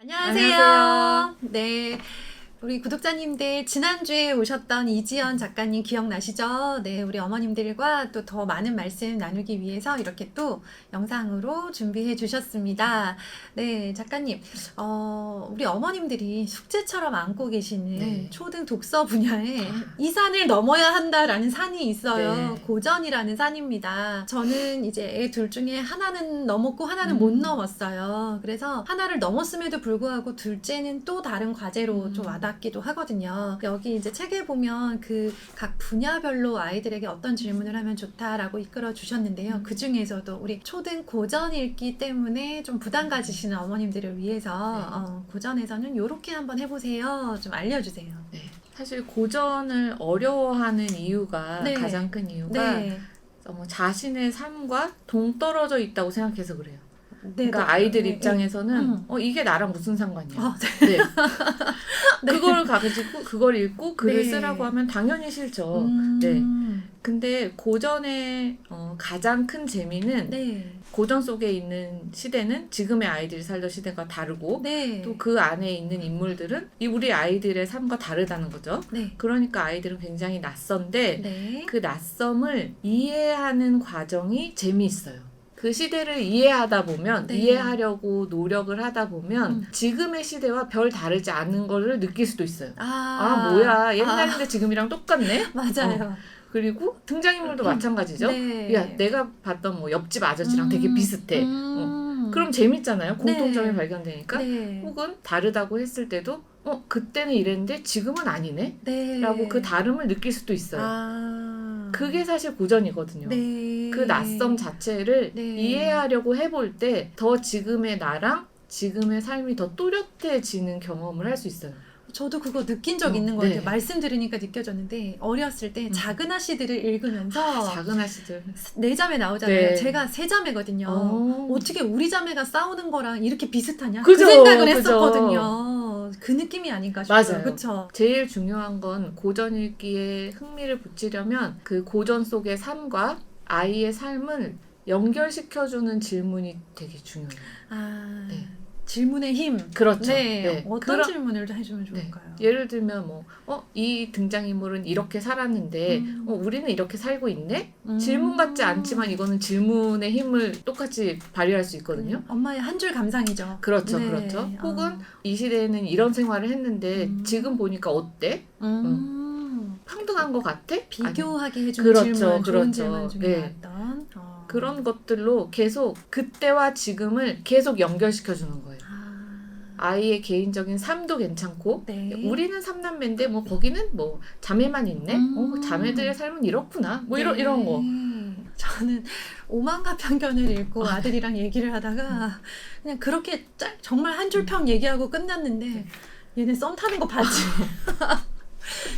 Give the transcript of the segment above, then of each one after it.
안녕하세요. 네. 우리 구독자님들 지난주에 오셨던 이지연 작가님 기억나시죠? 네, 우리 어머님들과 또 더 많은 말씀 나누기 위해서 이렇게 또 영상으로 준비해 주셨습니다. 네, 작가님, 우리 어머님들이 숙제처럼 안고 계시는 초등 독서 분야에 이 산을 넘어야 한다라는 산이 있어요. 고전이라는 산입니다. 저는 이제 애 둘 중에 하나는 넘었고 하나는 못 넘었어요. 그래서 하나를 넘었음에도 불구하고 둘째는 또 다른 과제로 좀 와닿기도 하거든요. 여기 이제 책에 보면 그 각 분야별로 아이들에게 어떤 질문을 하면 좋다라고 이끌어 주셨는데요. 그 중에서도 우리 초등 고전 읽기 때문에 좀 부담 가지시는 어머님들을 위해서 고전에서는 요렇게 한번 해보세요. 좀 알려주세요. 네. 사실 고전을 어려워하는 이유가 가장 큰 이유가 자신의 삶과 동떨어져 있다고 생각해서 그래요. 그러니까 아이들 입장에서는 이게 나랑 무슨 상관이야. 네. 그걸 가지고 그걸 읽고 글을 쓰라고 하면 당연히 싫죠. 네. 근데 고전의 가장 큰 재미는 고전 속에 있는 시대는 지금의 아이들이 살던 시대가 다르고 또 그 안에 있는 인물들은 우리 아이들의 삶과 다르다는 거죠. 그러니까 아이들은 굉장히 낯선데 그 낯섦을 이해하는 과정이 재미있어요. 그 시대를 이해하다 보면 이해하려고 노력을 하다 보면 지금의 시대와 별 다르지 않은 거를 느낄 수도 있어요. 뭐야 옛날인데 지금이랑 똑같네. 맞아요. 그리고 등장인물도 마찬가지죠. 야, 내가 봤던 뭐 옆집 아저씨랑 되게 비슷해. 그럼 재밌잖아요. 공통점이 발견되니까. 혹은 다르다고 했을 때도 그때는 이랬는데 지금은 아니네. 라고 그 다름을 느낄 수도 있어요. 그게 사실 고전이거든요. 그 낯섦 자체를 이해하려고 해볼 때 더 지금의 나랑 지금의 삶이 더 또렷해지는 경험을 할 수 있어요. 저도 그거 느낀 적 있는 것 같아요. 말씀 들으니까 느껴졌는데 어렸을 때 작은 아씨들을 읽으면서 작은 아씨들 네 자매 나오잖아요. 제가 세 자매거든요. 어떻게 우리 자매가 싸우는 거랑 이렇게 비슷하냐? 그 생각을 했었거든요. 그 느낌이 아닌가 싶어요. 맞아요. 그쵸? 제일 중요한 건 고전 읽기에 흥미를 붙이려면 그 고전 속의 삶과 아이의 삶을 연결시켜주는 질문이 되게 중요해요. 질문의 힘. 그렇죠. 어떤 질문을 해주면 좋을까요? 예를 들면 이 등장인물은 이렇게 살았는데 우리는 이렇게 살고 있네? 질문 같지 않지만 이거는 질문의 힘을 똑같이 발휘할 수 있거든요. 엄마의 한 줄 감상이죠. 그렇죠. 그렇죠. 혹은 이 시대에는 이런 생활을 했는데 지금 보니까 어때? 평등한 것 같아? 비교하게 해주는 질문, 좋은 질문 중에 나왔던 그런 것들로 계속 그때와 지금을 계속 연결시켜주는 거예요. 아이의 개인적인 삶도 괜찮고 우리는 3남매인데 뭐 거기는 뭐 자매만 있네? 자매들의 삶은 이렇구나. 뭐 이런 거. 저는 오만과 편견을 읽고 아들이랑 얘기를 하다가 그냥 그렇게 정말 한 줄 평 얘기하고 끝났는데 얘네 썸 타는 거 봤지?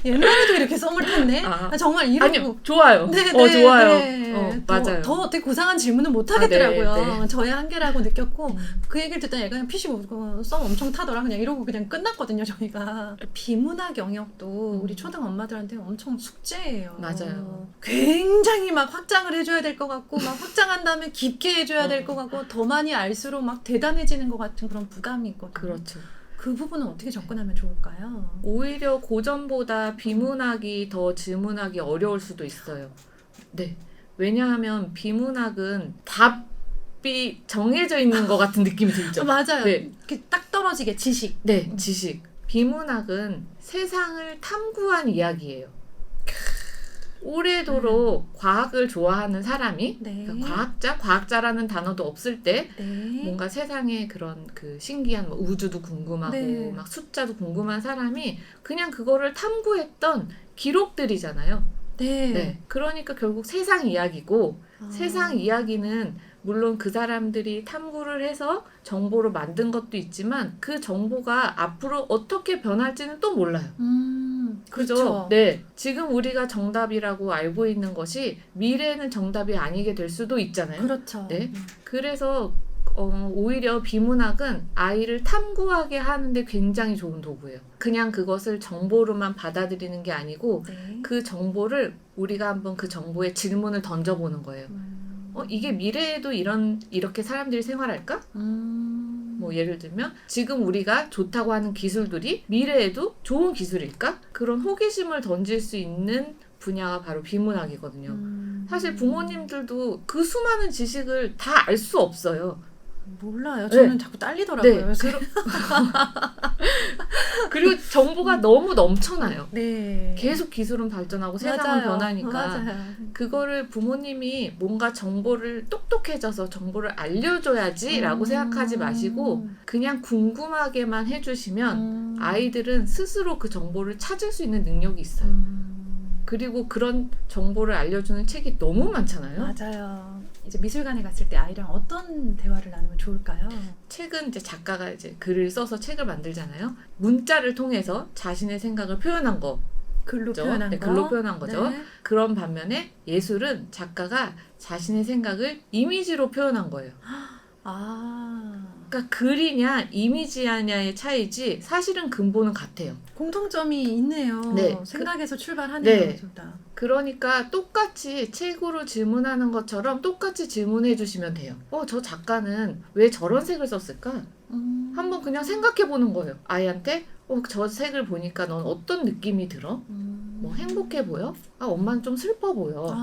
옛날에도 이렇게 썸을 탔네? 정말 이러고. 아니요, 좋아요. 좋아요. 맞아요. 더 되게 고상한 질문은 못 하겠더라고요. 저의 한계라고 느꼈고 그 얘기를 듣다 얘가 그냥 피식 웃고 썸 엄청 타더라. 그냥 이러고 그냥 끝났거든요, 저희가. 비문학 영역도 우리 초등 엄마들한테 엄청 숙제예요. 맞아요. 굉장히 막 확장을 해줘야 될 것 같고 막 확장한 다음에 깊게 해줘야 될 것 같고 더 많이 알수록 막 대단해지는 것 같은 그런 부담이 있거든요. 그렇죠. 그 부분은 어떻게 접근하면 좋을까요? 오히려 고전보다 비문학이 더 질문하기 어려울 수도 있어요. 왜냐하면 비문학은 답이 정해져 있는 것 같은 느낌이 들죠. 맞아요. 이렇게 딱 떨어지게 지식. 지식. 비문학은 세상을 탐구한 이야기예요. 오래도록 과학을 좋아하는 사람이 그러니까 과학자라는 단어도 없을 때 뭔가 세상의 그런 그 신기한 뭐 우주도 궁금하고 막 숫자도 궁금한 사람이 그냥 그거를 탐구했던 기록들이잖아요. 그러니까 결국 세상 이야기고 세상 이야기는 물론 그 사람들이 탐구를 해서 정보를 만든 것도 있지만 그 정보가 앞으로 어떻게 변할지는 또 몰라요. 그죠? 지금 우리가 정답이라고 알고 있는 것이 미래에는 정답이 아니게 될 수도 있잖아요. 그렇죠. 그래서 오히려 비문학은 아이를 탐구하게 하는데 굉장히 좋은 도구예요. 그냥 그것을 정보로만 받아들이는 게 아니고 그 정보를 우리가 한번 그 정보에 질문을 던져보는 거예요. 이게 미래에도 이렇게 사람들이 생활할까? 뭐 예를 들면 지금 우리가 좋다고 하는 기술들이 미래에도 좋은 기술일까? 그런 호기심을 던질 수 있는 분야가 바로 비문학이거든요. 사실 부모님들도 그 수많은 지식을 다 알 수 없어요. 몰라요. 저는 자꾸 딸리더라고요. 네. 그리고 정보가 너무 넘쳐나요. 네. 계속 기술은 발전하고 세상은 변하니까 맞아요. 그거를 부모님이 뭔가 정보를 똑똑해져서 정보를 알려줘야지라고 생각하지 마시고 그냥 궁금하게만 해주시면 아이들은 스스로 그 정보를 찾을 수 있는 능력이 있어요. 그리고 그런 정보를 알려주는 책이 너무 많잖아요. 맞아요. 이제 미술관에 갔을 때 아이랑 어떤 대화를 나누면 좋을까요? 책은 이제 작가가 이제 글을 써서 책을 만들잖아요. 문자를 통해서 자신의 생각을 표현한 거. 글로 표현한 거. 글로 표현한 거죠. 네. 그런 반면에 예술은 작가가 자신의 생각을 이미지로 표현한 거예요. 그러니까 글이냐 이미지냐의 차이지 사실은 근본은 같아요. 공통점이 있네요. 네. 생각에서 출발하는 네. 거다. 그러니까 똑같이 책으로 질문하는 것처럼 똑같이 질문해 주시면 돼요. 저 작가는 왜 저런 색을 썼을까? 한번 그냥 생각해 보는 거예요. 아이한테 저 색을 보니까 넌 어떤 느낌이 들어? 뭐 행복해 보여? 엄마는 좀 슬퍼 보여.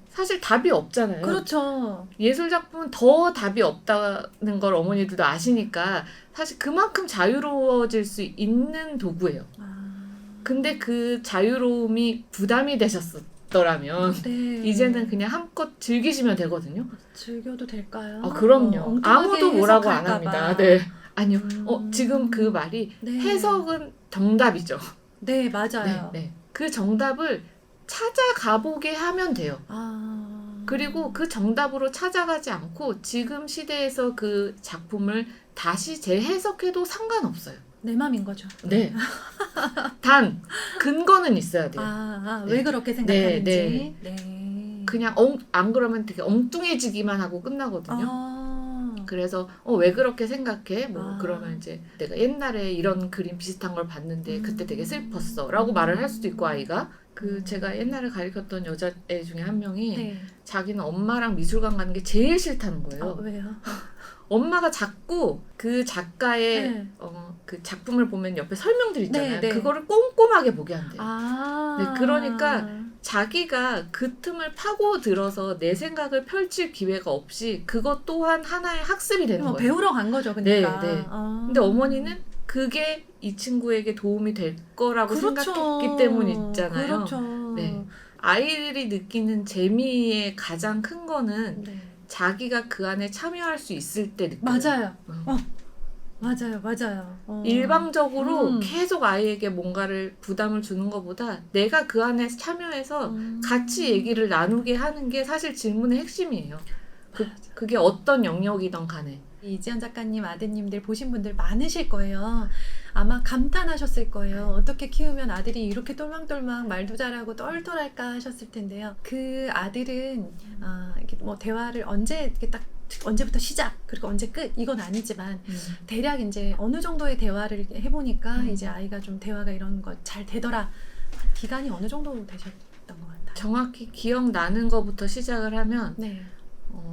사실 답이 없잖아요. 그렇죠. 예술 작품은 더 답이 없다는 걸 어머니들도 아시니까 사실 그만큼 자유로워질 수 있는 도구예요. 근데 그 자유로움이 부담이 되셨더라면 네. 이제는 그냥 한껏 즐기시면 되거든요. 즐겨도 될까요? 그럼요. 아무도 뭐라고 안 해석할까 합니다. 네. 아니요. 지금 그 말이 네. 해석은 정답이죠. 네, 맞아요. 네. 그 정답을 찾아가 보게 하면 돼요. 그리고 그 정답으로 찾아가지 않고 지금 시대에서 그 작품을 다시 재해석해도 상관없어요. 내 맘인 거죠. 네. 단 근거는 있어야 돼요. 왜 그렇게 생각하는지. 네. 그냥 안 그러면 되게 엉뚱해지기만 하고 끝나거든요. 그래서 왜 그렇게 생각해? 그러면 이제 내가 옛날에 이런 그림 비슷한 걸 봤는데 그때 되게 슬펐어 라고 말을 할 수도 있고 아이가 제가 옛날에 가르쳤던 여자애 중에 한 명이 네. 자기는 엄마랑 미술관 가는 게 제일 싫다는 거예요. 왜요? 엄마가 자꾸 그 작가의 네. 그 작품을 보면 옆에 설명들 있잖아요. 네. 그거를 꼼꼼하게 보게 한대요. 네, 그러니까 자기가 그 틈을 파고 들어서 내 생각을 펼칠 기회가 없이 그것 또한 하나의 학습이 되는 거예요. 배우러 간 거죠, 그러니까. 네. 근데 어머니는 그게 이 친구에게 도움이 될 거라고 생각했기 때문이 있잖아요. 그렇죠. 네. 아이들이 느끼는 재미의 가장 큰 거는 자기가 그 안에 참여할 수 있을 때 느껴요. 맞아요. 일방적으로 계속 아이에게 뭔가를 부담을 주는 것보다 내가 그 안에 참여해서 같이 얘기를 나누게 하는 게 사실 질문의 핵심이에요. 그게 어떤 영역이든 간에. 이지연 작가님 아드님들 보신 분들 많으실 거예요. 아마 감탄하셨을 거예요. 어떻게 키우면 아들이 이렇게 똘망똘망 말도 잘하고 똘똘할까 하셨을 텐데요. 그 아들은 이렇게 뭐 대화를 언제부터 시작 그리고 언제 끝 이건 아니지만 대략 이제 어느 정도의 대화를 해보니까 이제 아이가 좀 대화가 이런 거 잘 되더라. 기간이 어느 정도 되셨던 것 같아요? 정확히 기억나는 것부터 시작을 하면 네.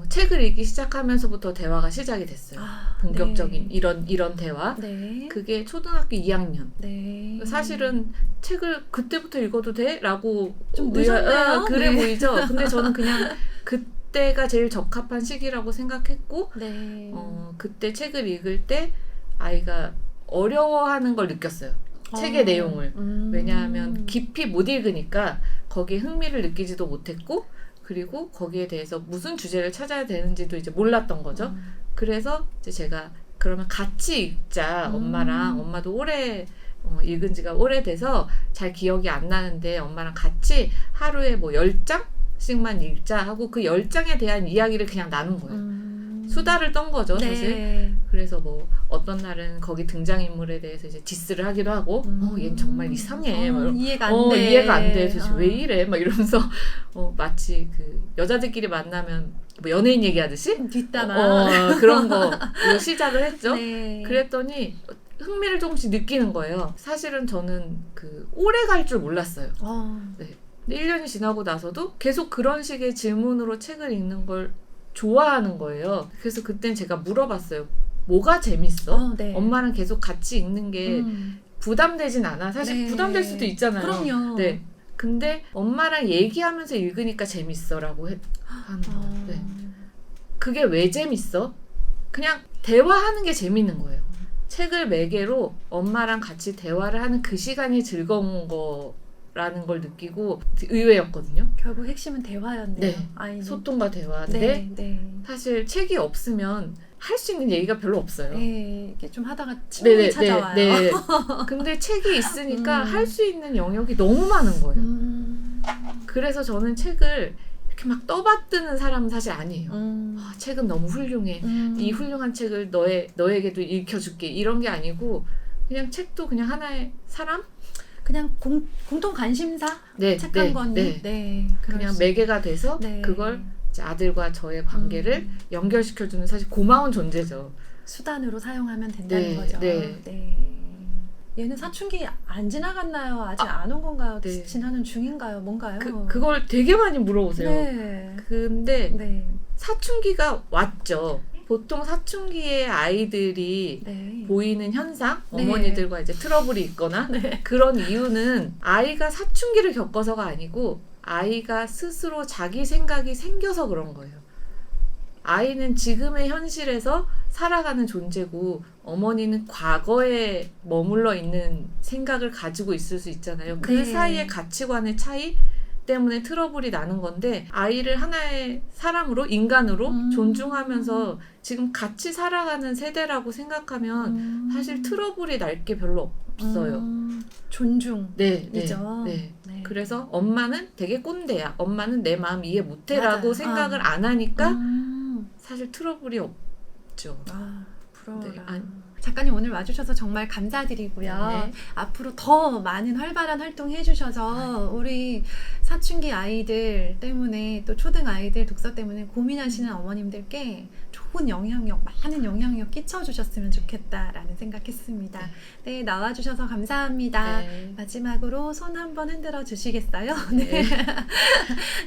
책을 읽기 시작하면서부터 대화가 시작이 됐어요. 본격적인 네. 이런 대화. 네. 그게 초등학교 2학년. 네. 사실은 책을 그때부터 읽어도 돼? 라고 좀 늦었네요. 그래 네. 보이죠? 근데 저는 그냥 그때가 제일 적합한 시기라고 생각했고 그때 책을 읽을 때 아이가 어려워하는 걸 느꼈어요. 책의 내용을. 왜냐하면 깊이 못 읽으니까 거기에 흥미를 느끼지도 못했고 그리고 거기에 대해서 무슨 주제를 찾아야 되는지도 이제 몰랐던 거죠. 그래서 이제 제가 그러면 같이 읽자. 엄마랑. 엄마도 오래 읽은 지가 오래돼서 잘 기억이 안 나는데 엄마랑 같이 하루에 뭐 10장씩만 읽자 하고 그 10장에 대한 이야기를 그냥 나눈 거예요. 수다를 떤 거죠, 사실. 네. 그래서 뭐 어떤 날은 거기 등장인물에 대해서 이제 디스를 하기도 하고 얘는 정말 이상해. 이해가 안 돼. 이해가 안 돼. 도대체 왜 이래? 막 이러면서 마치 그 여자들끼리 만나면 뭐 연예인 얘기하듯이 뒷담화 그런 거 시작을 했죠. 네. 그랬더니 흥미를 조금씩 느끼는 거예요. 사실은 저는 그 오래 갈 줄 몰랐어요. 네. 근데 1년이 지나고 나서도 계속 그런 식의 질문으로 책을 읽는 걸 좋아하는 거예요. 그래서 그땐 제가 물어봤어요. 뭐가 재밌어? 네. 엄마랑 계속 같이 읽는 게 부담되진 않아. 사실 네. 부담될 수도 있잖아요. 그럼요. 네. 근데 엄마랑 얘기하면서 읽으니까 재밌어라고 하는 거예요. 네. 그게 왜 재밌어? 그냥 대화하는 게 재밌는 거예요. 책을 매개로 엄마랑 같이 대화를 하는 그 시간이 즐거운 거라는 걸 느끼고 의외였거든요. 결국 핵심은 대화였네요. 네. 아이는. 소통과 대화인데 사실 책이 없으면 할 수 있는 얘기가 별로 없어요. 네, 이렇게 좀 하다가 침묵이 찾아와요. 네. 근데 책이 있으니까 할 수 있는 영역이 너무 많은 거예요. 그래서 저는 책을 이렇게 막 떠받드는 사람은 사실 아니에요. 책은 너무 훌륭해. 이 훌륭한 책을 너에게도 읽혀줄게. 이런 게 아니고 그냥 책도 그냥 하나의 사람? 그냥 공통 관심사? 착한 거니? 그냥 매개가 돼서 그걸 아들과 저의 관계를 연결시켜주는 사실 고마운 존재죠. 수단으로 사용하면 된다는 거죠. 얘는 사춘기 안 지나갔나요? 아직 안 온 건가요? 지나는 중인가요? 뭔가요? 그걸 되게 많이 물어보세요. 근데 사춘기가 왔죠. 보통 사춘기의 아이들이 보이는 현상, 어머니들과 이제 트러블이 있거나 그런 이유는 아이가 사춘기를 겪어서가 아니고 아이가 스스로 자기 생각이 생겨서 그런 거예요. 아이는 지금의 현실에서 살아가는 존재고 어머니는 과거에 머물러 있는 생각을 가지고 있을 수 있잖아요. 그 사이의 가치관의 차이 때문에 트러블이 나는 건데 아이를 하나의 사람으로 인간으로 존중하면서 지금 같이 살아가는 세대라고 생각하면 사실 트러블이 날 게 별로 없어요. 존중이죠. 그래서 엄마는 되게 꼰대야. 엄마는 내 마음 이해 못해라고 생각을 안 하니까 사실 트러블이 없죠. 부러워라. 작가님 오늘 와주셔서 정말 감사드리고요. 앞으로 더 많은 활발한 활동 해주셔서 우리 사춘기 아이들 때문에 또 초등 아이들 독서 때문에 고민하시는 어머님들께 좋은 영향력, 많은 영향력 끼쳐주셨으면 좋겠다라는 생각했습니다. 네, 나와주셔서 감사합니다. 마지막으로 손 한번 흔들어 주시겠어요?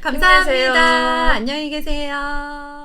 감사합니다. 안녕히 계세요.